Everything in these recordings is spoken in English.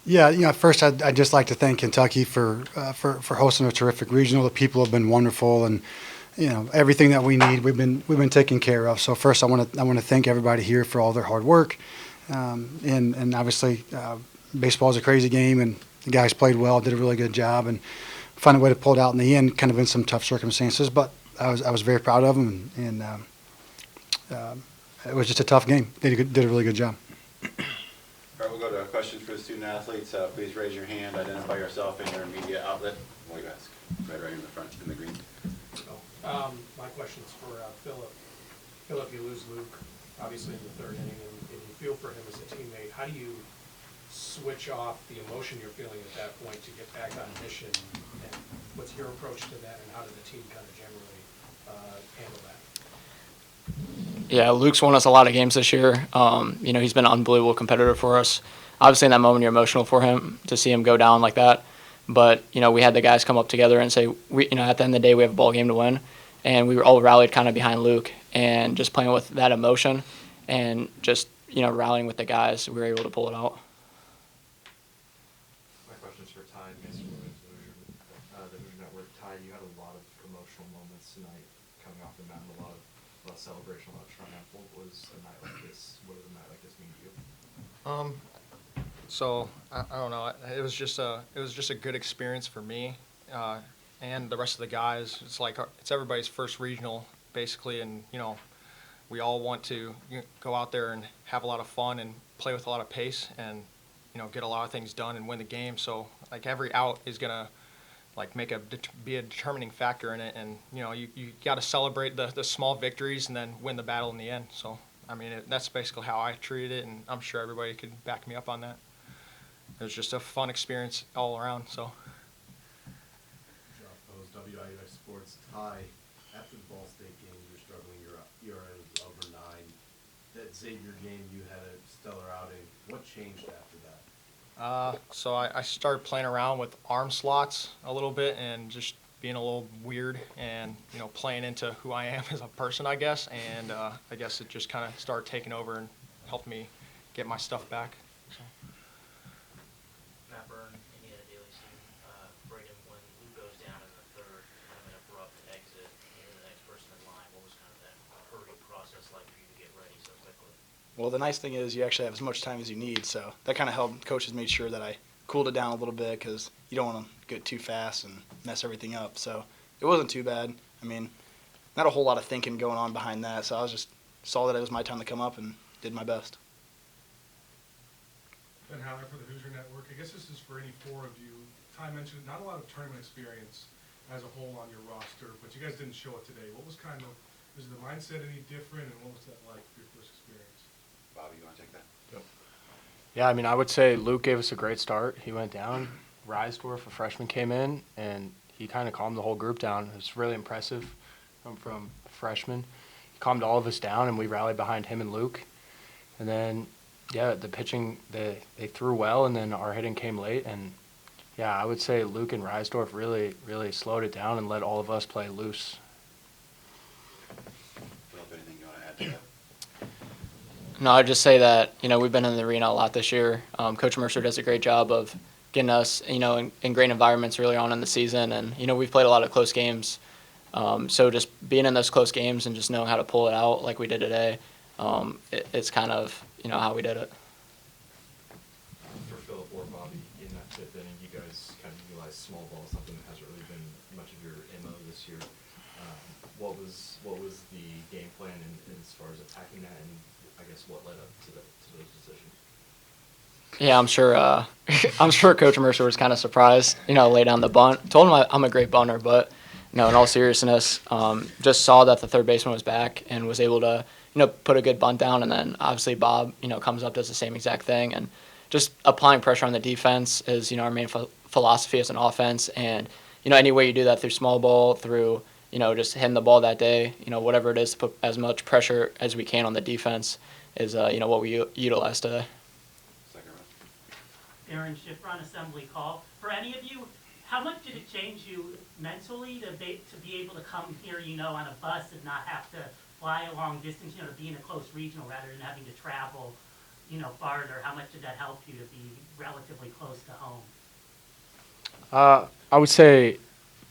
Yeah, first I'd just like to thank Kentucky for hosting a terrific regional. The people have been wonderful, and everything that we need, we've been taken care of. So first, I want to thank everybody here for all their hard work, and obviously, baseball is a crazy game, and the guys played well, did a really good job, and found a way to pull it out in the end, kind of in some tough circumstances. But I was very proud of them, and it was just a tough game. They did a really good job. All right, we'll go to questions for the student athletes. Please raise your hand, identify yourself and your media outlet. What do you ask? Right in the front, in the green. My question's for Phillip. Phillip, you lose Luke, obviously, in the third inning, and you feel for him as a teammate. How do you switch off the emotion you're feeling at that point to get back on mission? And what's your approach to that, and how did the team kind of generally handle that? Yeah, Luke's won us a lot of games this year. He's been an unbelievable competitor for us. Obviously, in that moment, you're emotional for him to see him go down like that. But, we had the guys come up together and say, at the end of the day, we have a ball game to win. And we were all rallied kind of behind Luke and just playing with that emotion and just, rallying with the guys, we were able to pull it out. My question's for Ty, Mason Williams, the Hoosier Network. Ty, you had a lot of emotional moments tonight coming off the mound, a lot of celebration, a lot of triumph. What was a night like this? What does a night like this mean to you? So I don't know. It was just a good experience for me and the rest of the guys. It's everybody's first regional, basically, and we all want to go out there and have a lot of fun and play with a lot of pace and get a lot of things done and win the game. So every out is gonna be a determining factor in it, and you got to celebrate the small victories and then win the battle in the end. So that's basically how I treated it, and I'm sure everybody could back me up on that. It was just a fun experience all around. So. WIUX Sports. Ty, after the Ball State game, you're struggling. Your ERA was over 9. That Xavier game, you had a stellar outing. What changed after that? So I started playing around with arm slots a little bit and just being a little weird and playing into who I am as a person, I guess. And I guess it just kind of started taking over and helped me get my stuff back. So. Matt Byrne, Indiana Daily Scene. Brayden, when Luke goes down in the third, kind of an abrupt exit, and the next person in line, what was kind of that hurry process like for you to get ready so quickly? Well, the nice thing is you actually have as much time as you need, so that kind of helped. Coaches made sure that I cooled it down a little bit because you don't want to get too fast and mess everything up. So it wasn't too bad. Not a whole lot of thinking going on behind that, so I just saw that it was my time to come up and did my best. Ben Haller for the Hoosier Network. I guess this is for any four of you. Ty mentioned not a lot of tournament experience as a whole on your roster, but you guys didn't show it today. Was the mindset any different, and what was that like for your first experience? Bobby, you want to take that? Yep. Yeah, I would say Luke gave us a great start. He went down. Risedorph, a freshman, came in, and he kind of calmed the whole group down. It was really impressive from a freshman. He calmed all of us down, and we rallied behind him and Luke. And then, yeah, the pitching, they threw well, and then our hitting came late. And, yeah, I would say Luke and Risedorph really, really slowed it down and let all of us play loose. Phillip, anything you want to add to that? No, I'd just say that, we've been in the arena a lot this year. Coach Mercer does a great job of getting us, in great environments early on in the season. And, we've played a lot of close games. So just being in those close games and just knowing how to pull it out like we did today, it's kind of, how we did it. For Phillip or Bobby, in that fifth inning, you guys kind of utilized small ball, something that hasn't really been much of your MO this year. What was the game plan in as far as attacking that, and I guess what led up to those decisions? Yeah, I'm sure. I'm sure Coach Mercer was kind of surprised. Lay down the bunt. Told him I'm a great bunter, but in all seriousness, just saw that the third baseman was back and was able to put a good bunt down. And then obviously Bob comes up, does the same exact thing, and just applying pressure on the defense is our main philosophy as an offense. And any way you do that through small ball, through just hitting the ball that day, whatever it is to put as much pressure as we can on the defense is what we utilize today. Aaron Schifrin, assembly call. For any of you, how much did it change you mentally to be able to come here, on a bus and not have to fly a long distance, to be in a close regional rather than having to travel, farther? How much did that help you to be relatively close to home? I would say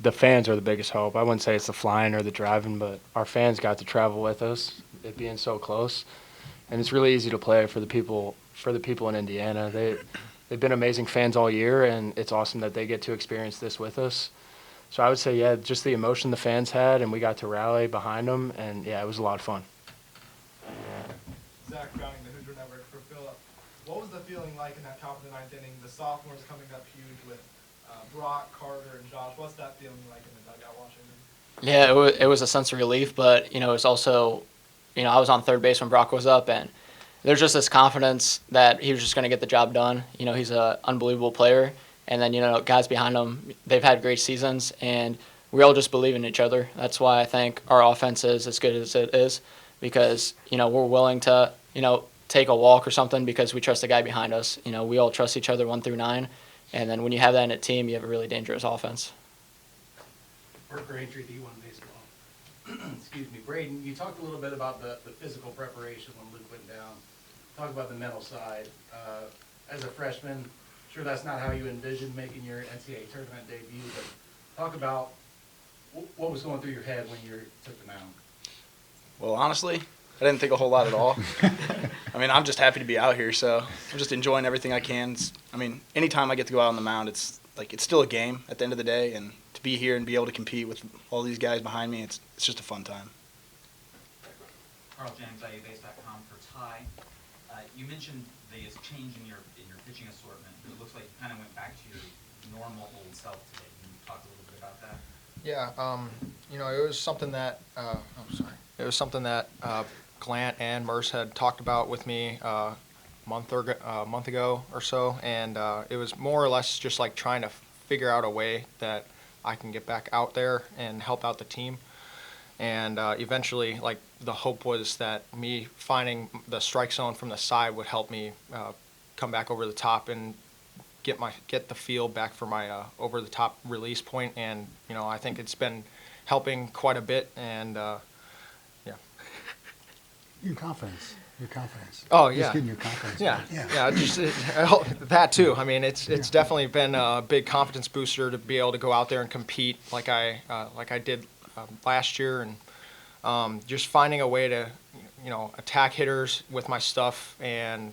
the fans are the biggest help. I wouldn't say it's the flying or the driving, but our fans got to travel with us, it being so close, and it's really easy to play for the people in Indiana. They've been amazing fans all year, and it's awesome that they get to experience this with us. So I would say, yeah, just the emotion the fans had, and we got to rally behind them, and yeah, it was a lot of fun. Zach Browning, the Hoosier Network for Phillip. What was the feeling like in that top of the ninth inning? The sophomores coming up huge with Brock, Carter, and Josh. What's that feeling like in the dugout watching them? Yeah, it was a sense of relief, but it was also, I was on third base when Brock was up, and there's just this confidence that he was just going to get the job done. He's an unbelievable player, and then guys behind him, they've had great seasons, and we all just believe in each other. That's why I think our offense is as good as it is, because we're willing to take a walk or something because we trust the guy behind us. We all trust each other 1 through 9. And then when you have that in a team, you have a really dangerous offense. Parker Aintree, D1 Baseball. Excuse me, Brayden, you talked a little bit about the physical preparation when Luke went down. Talk about the mental side. As a freshman, sure that's not how you envisioned making your NCAA tournament debut, but talk about what was going through your head when you took the mound. Well, honestly, I didn't think a whole lot at all. I'm just happy to be out here, so I'm just enjoying everything I can. Anytime I get to go out on the mound, it's still a game at the end of the day, and to be here and be able to compete with all these guys behind me, it's just a fun time. Carl James, IUBase.com for Ty. You mentioned the change in your pitching assortment. It looks like you kind of went back to your normal old self today. Can you talk a little bit about that? Yeah, it was something that Glant and Merce had talked about with me a month ago or so, and it was more or less just like trying to figure out a way that I can get back out there and help out the team. And eventually, the hope was that me finding the strike zone from the side would help me come back over the top and get the feel back for my over the top release point. And I think it's been helping quite a bit. And yeah. Your confidence. Oh yeah. Just getting your confidence. Yeah. Just that too. It's definitely been a big confidence booster to be able to go out there and compete like I did last year, and just finding a way to attack hitters with my stuff and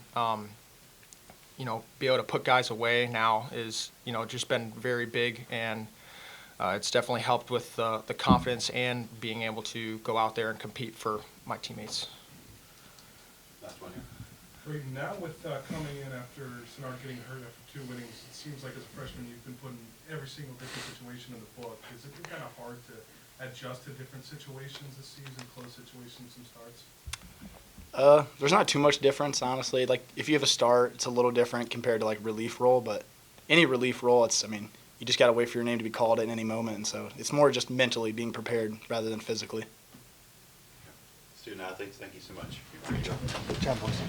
be able to put guys away now is just been very big, and it's definitely helped with the confidence and being able to go out there and compete for my teammates. Last one here. Brayden, now with coming in after Sinnard getting hurt after 2 innings, it seems like as a freshman you've been put in every single different situation in the book. Has it been kind of hard to adjust to different situations this season, close situations and starts? There's not too much difference, honestly. If you have a start, it's a little different compared to relief role, but any relief role, you just got to wait for your name to be called at any moment, and so it's more just mentally being prepared rather than physically. Student athletes, thank you so much. Good job, boys.